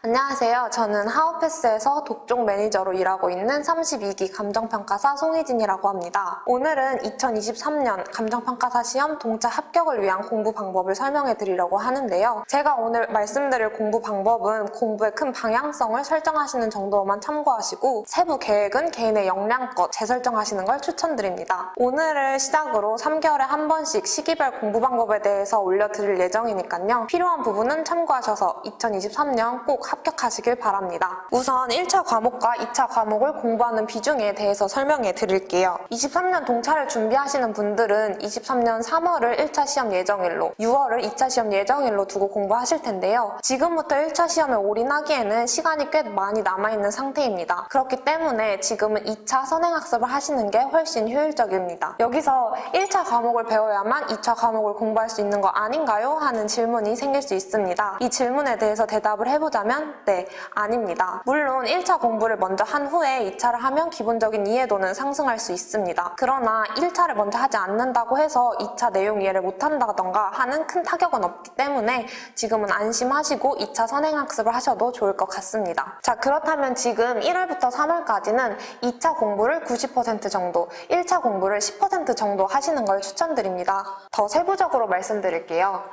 안녕하세요. 저는 하우패스에서 독종 매니저로 일하고 있는 32기 감정평가사 송희진이라고 합니다. 오늘은 2023년 감정평가사 시험 동차 합격을 위한 공부 방법을 설명해 드리려고 하는데요. 제가 오늘 말씀드릴 공부 방법은 공부의 큰 방향성을 설정하시는 정도로만 참고하시고 세부 계획은 개인의 역량껏 재설정하시는 걸 추천드립니다. 오늘을 시작으로 3개월에 한 번씩 시기별 공부 방법에 대해서 올려드릴 예정이니까요. 필요한 부분은 참고하셔서 2023년 꼭 합격하시길 바랍니다. 우선 1차 과목과 2차 과목을 공부하는 비중에 대해서 설명해 드릴게요. 23년 동차를 준비하시는 분들은 23년 3월을 1차 시험 예정일로, 6월을 2차 시험 예정일로 두고 공부하실 텐데요. 지금부터 1차 시험에 올인하기에는 시간이 꽤 많이 남아있는 상태입니다. 그렇기 때문에 지금은 2차 선행학습을 하시는 게 훨씬 효율적입니다. 여기서 1차 과목을 배워야만 2차 과목을 공부할 수 있는 거 아닌가요? 하는 질문이 생길 수 있습니다. 이 질문에 대해서 대답을 해보자면 네, 아닙니다. 물론 1차 공부를 먼저 한 후에 2차를 하면 기본적인 이해도는 상승할 수 있습니다. 그러나 1차를 먼저 하지 않는다고 해서 2차 내용 이해를 못한다던가 하는 큰 타격은 없기 때문에 지금은 안심하시고 2차 선행학습을 하셔도 좋을 것 같습니다. 자, 그렇다면 지금 1월부터 3월까지는 2차 공부를 90% 정도, 1차 공부를 10% 정도 하시는 걸 추천드립니다. 더 세부적으로 말씀드릴게요.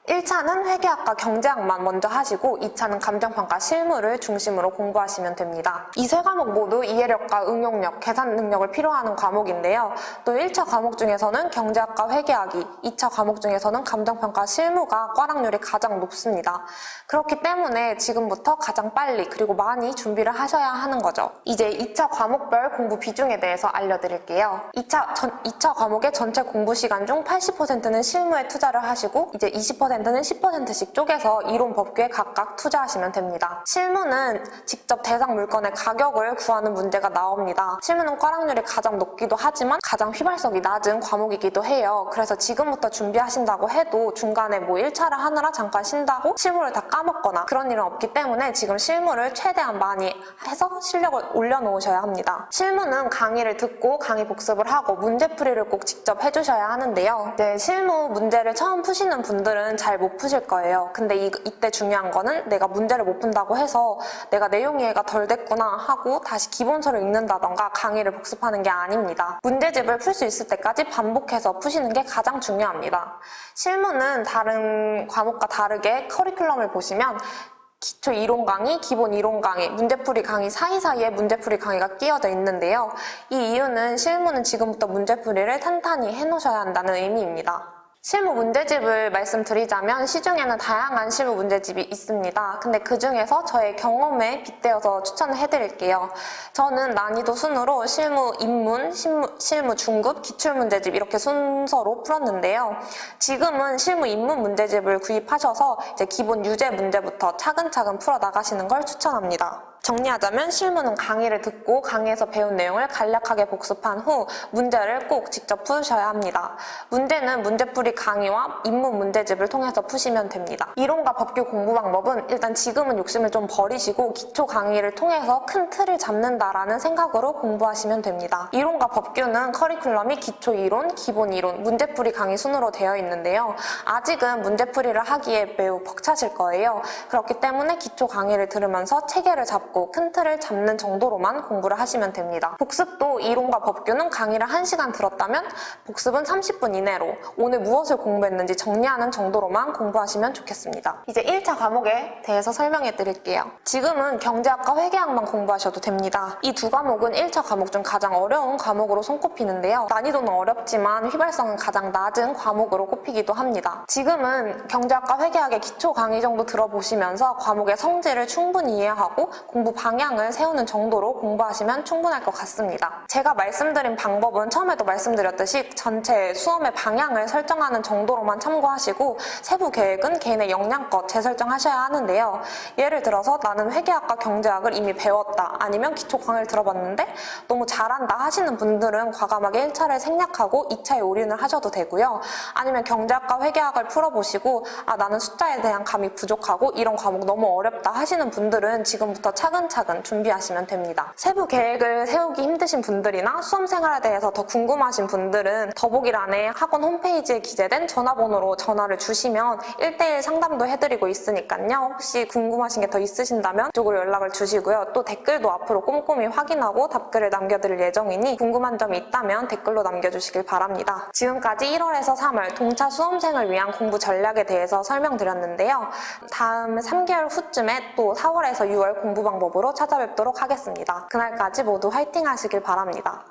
1차는 회계학과 경제학만 먼저 하시고 2차는 감정평가 실무를 중심으로 공부하시면 됩니다. 이 세 과목 모두 이해력과 응용력, 계산 능력을 필요하는 과목인데요. 또 1차 과목 중에서는 경제학과 회계학이, 2차 과목 중에서는 감정평가 실무가 꽈락률이 가장 높습니다. 그렇기 때문에 지금부터 가장 빨리 그리고 많이 준비를 하셔야 하는 거죠. 이제 2차 과목별 공부 비중에 대해서 알려드릴게요. 2차 과목의 전체 공부 시간 중 80%는 실무에 투자를 하시고 이제 20%는 10%씩 쪼개서 이론 법규에 각각 투자하시면 됩니다. 실무는 직접 대상 물건의 가격을 구하는 문제가 나옵니다. 실무는 꽈락률이 가장 높기도 하지만 가장 휘발성이 낮은 과목이기도 해요. 그래서 지금부터 준비하신다고 해도 중간에 1차를 하느라 잠깐 쉰다고 실무를 다 까먹거나 그런 일은 없기 때문에 지금 실무를 최대한 많이 해서 실력을 올려놓으셔야 합니다. 실무는 강의를 듣고 강의 복습을 하고 문제풀이를 꼭 직접 해주셔야 하는데요. 실무 문제를 처음 푸시는 분들은 잘 못 푸실 거예요. 근데 이때 중요한 거는 내가 문제를 못 푼다고 해서 내가 내용 이해가 덜 됐구나 하고 다시 기본서를 읽는다던가 강의를 복습하는 게 아닙니다. 문제집을 풀 수 있을 때까지 반복해서 푸시는 게 가장 중요합니다. 실무는 다른 과목과 다르게 커리큘럼을 보시면 기초 이론 강의, 기본 이론 강의, 문제풀이 강의 사이사이에 문제풀이 강의가 끼어져 있는데요. 이 이유는 실무는 지금부터 문제풀이를 탄탄히 해놓으셔야 한다는 의미입니다. 실무 문제집을 말씀드리자면 시중에는 다양한 실무 문제집이 있습니다. 근데 그 중에서 저의 경험에 빗대어서 추천을 해드릴게요. 저는 난이도 순으로 실무 입문, 실무 중급, 기출문제집 이렇게 순서로 풀었는데요. 지금은 실무 입문 문제집을 구입하셔서 이제 기본 유제 문제부터 차근차근 풀어나가시는 걸 추천합니다. 정리하자면 실무는 강의를 듣고 강의에서 배운 내용을 간략하게 복습한 후 문제를 꼭 직접 푸셔야 합니다. 문제는 문제풀이 강의와 입문 문제집을 통해서 푸시면 됩니다. 이론과 법규 공부 방법은 일단 지금은 욕심을 좀 버리시고 기초 강의를 통해서 큰 틀을 잡는다라는 생각으로 공부하시면 됩니다. 이론과 법규는 커리큘럼이 기초 이론, 기본 이론, 문제풀이 강의 순으로 되어 있는데요. 아직은 문제풀이를 하기에 매우 벅차실 거예요. 그렇기 때문에 기초 강의를 들으면서 체계를 잡고 큰 틀을 잡는 정도로만 공부를 하시면 됩니다. 복습도 이론과 법규는 강의를 1시간 들었다면 복습은 30분 이내로 오늘 무엇을 공부했는지 정리하는 정도로만 공부하시면 좋겠습니다. 이제 1차 과목에 대해서 설명해 드릴게요. 지금은 경제학과 회계학만 공부하셔도 됩니다. 이 두 과목은 1차 과목 중 가장 어려운 과목으로 손꼽히는데요. 난이도는 어렵지만 휘발성은 가장 낮은 과목으로 꼽히기도 합니다. 지금은 경제학과 회계학의 기초 강의 정도 들어보시면서 과목의 성질을 충분히 이해하고 공부 방향을 세우는 정도로 공부하시면 충분할 것 같습니다. 제가 말씀드린 방법은 처음에도 말씀드렸듯이 전체 수험의 방향을 설정하는 정도로만 참고하시고 세부 계획은 개인의 역량껏 재설정하셔야 하는데요. 예를 들어서 나는 회계학과 경제학을 이미 배웠다 아니면 기초 강의를 들어봤는데 너무 잘한다 하시는 분들은 과감하게 1차를 생략하고 2차에 올인을 하셔도 되고요. 아니면 경제학과 회계학을 풀어보시고 나는 숫자에 대한 감이 부족하고 이런 과목 너무 어렵다 하시는 분들은 지금부터 차근차근 차근차근 준비하시면 됩니다. 세부 계획을 세우기 힘드신 분들이나 수험 생활에 대해서 더 궁금하신 분들은 더보기란에 학원 홈페이지에 기재된 전화번호로 전화를 주시면 1대1 상담도 해드리고 있으니까요. 혹시 궁금하신 게 더 있으신다면 이쪽으로 연락을 주시고요. 또 댓글도 앞으로 꼼꼼히 확인하고 답글을 남겨드릴 예정이니 궁금한 점이 있다면 댓글로 남겨주시길 바랍니다. 지금까지 1월에서 3월 동차 수험생을 위한 공부 전략에 대해서 설명드렸는데요. 다음 3개월 후쯤에 또 4월에서 6월 공부 방법으로 찾아뵙도록 하겠습니다. 그날까지 모두 화이팅 하시길 바랍니다.